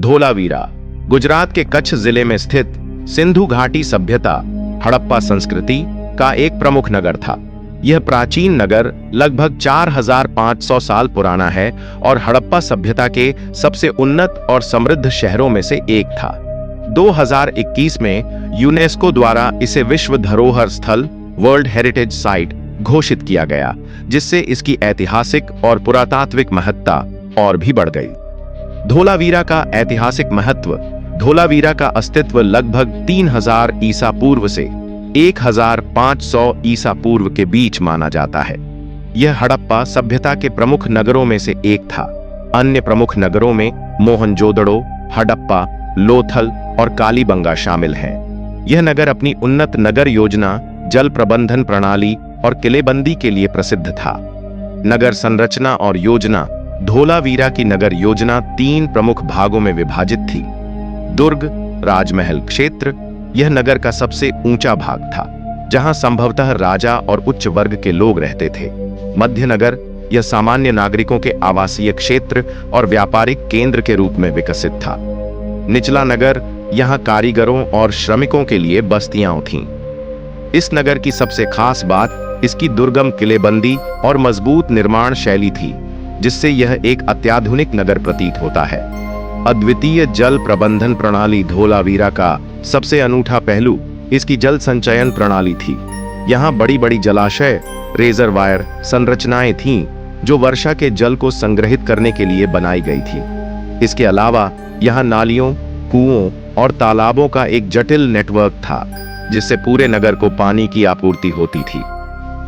धोलावीरा गुजरात के कच्छ जिले में स्थित सिंधु घाटी सभ्यता हड़प्पा संस्कृति का एक प्रमुख नगर था। यह प्राचीन नगर लगभग 4500 साल पुराना है और हड़प्पा सभ्यता के सबसे उन्नत और समृद्ध शहरों में से एक था। 2021 में यूनेस्को द्वारा इसे विश्व धरोहर स्थल वर्ल्ड हेरिटेज साइट घोषित किया गया, जिससे इसकी ऐतिहासिक और पुरातात्विक महत्ता और भी बढ़ गई। धोलावीरा का ऐतिहासिक महत्व। धोलावीरा का अस्तित्व लगभग 3000 ईसा पूर्व से 1500 ईसा पूर्व के बीच माना जाता है। यह हड़प्पा सभ्यता के प्रमुख नगरों में से एक था। अन्य प्रमुख नगरों में मोहनजोदड़ो, हड़प्पा, लोथल और कालीबंगा शामिल हैं। यह नगर अपनी उन्नत नगर योजना, जल प्रबंधन प्रणाली और किलेबंदी के लिए प्रसिद्ध था। नगर संरचना और योजना। धोलावीरा की नगर योजना 3 प्रमुख भागों में विभाजित थी। दुर्ग राजमहल क्षेत्र, यह नगर का सबसे ऊंचा भाग था, जहां संभवतः राजा और उच्च वर्ग के लोग रहते थे। मध्य नगर, यह सामान्य नागरिकों के आवासीय क्षेत्र और व्यापारिक केंद्र के रूप में विकसित था। निचला नगर, यहां कारीगरों और श्रमिकों के लिए बस्तियां थीं। इस नगर की सबसे खास बात इसकी दुर्गम किलेबंदी और मजबूत निर्माण शैली थी, जिससे यह एक अत्याधुनिक नगर प्रतीत होता है। अद्वितीय जल प्रबंधन प्रणाली। धोलावीरा का सबसे अनूठा पहलू इसकी जल संचयन प्रणाली थी। यहाँ बड़ी बड़ी जलाशय, रेजरवायर संरचनाएं थीं, जो वर्षा के जल को संग्रहित करने के लिए बनाई गई थी। इसके अलावा यहाँ नालियों, कुओं और तालाबों का एक जटिल नेटवर्क था, जिससे पूरे नगर को पानी की आपूर्ति होती थी।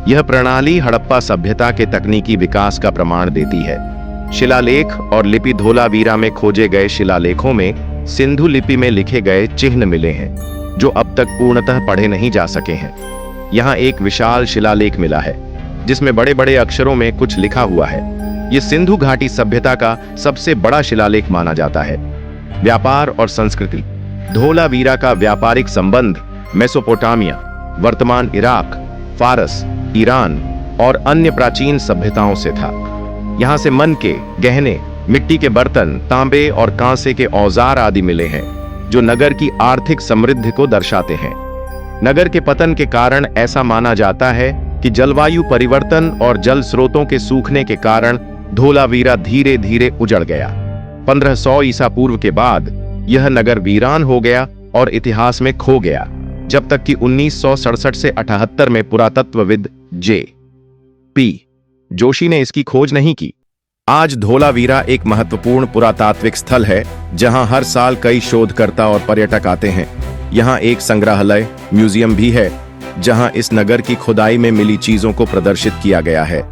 यह प्रणाली हड़प्पा सभ्यता के तकनीकी विकास का प्रमाण देती है। शिलालेख और लिपि। धोलावीरा में खोजे गए शिलालेखों में सिंधु लिपि में लिखे गए चिन्ह मिले हैं, जो अब तक पूर्णतः पढ़े नहीं जा सके हैं। यहाँ एक विशाल शिलालेख मिला है, जिसमें बड़े बड़े अक्षरों में कुछ लिखा हुआ है। यह सिंधु घाटी सभ्यता का सबसे बड़ा शिलालेख माना जाता है। व्यापार और संस्कृति। धोलावीरा का व्यापारिक संबंध मेसोपोटामिया, वर्तमान इराक, फारस, ईरान और अन्य प्राचीन सभ्यताओं से था। यहाँ से मन के गहने, मिट्टी के बर्तन, तांबे और कांसे के औजार आदि मिले हैं, जो नगर की आर्थिक समृद्धि को दर्शाते हैं। नगर के पतन के कारण ऐसा माना जाता है कि जलवायु परिवर्तन और जल स्रोतों के सूखने के कारण धोलावीरा धीरे धीरे उजड़ गया। 1500 ईसा पूर्व के बाद यह नगर वीरान हो गया और इतिहास में खो गया, जब तक कि 1967 से 78 में पुरातत्वविद J.P. जोशी ने इसकी खोज नहीं की। आज धोलावीरा एक महत्वपूर्ण पुरातात्विक स्थल है, जहां हर साल कई शोधकर्ता और पर्यटक आते हैं। यहां एक संग्रहालय, म्यूजियम भी है, जहां इस नगर की खुदाई में मिली चीजों को प्रदर्शित किया गया है।